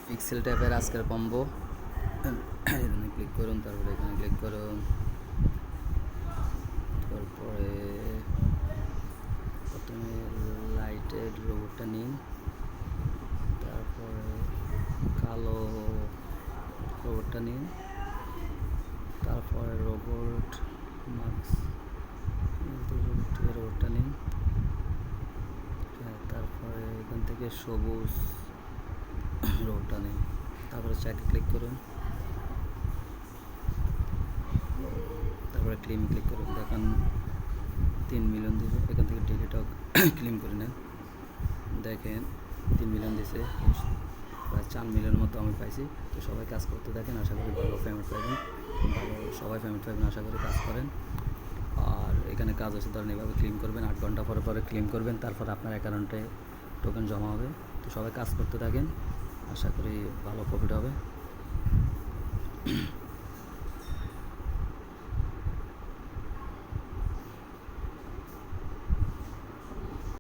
Pixel ট্যাপের আজকের combo এখানে click করুন, তারপরে এখানে ক্লিক করুন, তারপরে প্রথমে লাইটের রোবটটা নিন, তারপরে কালো রোবটটা নিন, তারপরে রোবট মাস্ক রোবটটা নিন, তারপরে এখান থেকে সবুজ রোবটটা নিন, তারপরে চ্যাটে ক্লিক করুন, তারপরে ক্লেম ক্লিক করুন। দেখেন 3 মিলিয়ন দিবে। এখান থেকে ডিলিটও ক্লেম করে নেন। দেখেন 3 মিলিয়ন দিছে, প্রায় 4 মিলিয়ন মতো আমি পাইছি। তো সবাই কাজ করতে থাকেন, আশা করি ভালো পেমেন্ট পাবেন, সবাই পেমেন্ট পাবেন আশা করি। কাজ করেন। আর এখানে কাজ হচ্ছে ধরেন এভাবে ক্লেম করবেন, 8 ঘন্টা পরে পরে ক্লেম করবেন, তারপর আপনার অ্যাকাউন্টে টোকেন জমা হবে। তো সবাই কাজ করতে থাকেন, আশা করি ভালো প্রফিট হবে।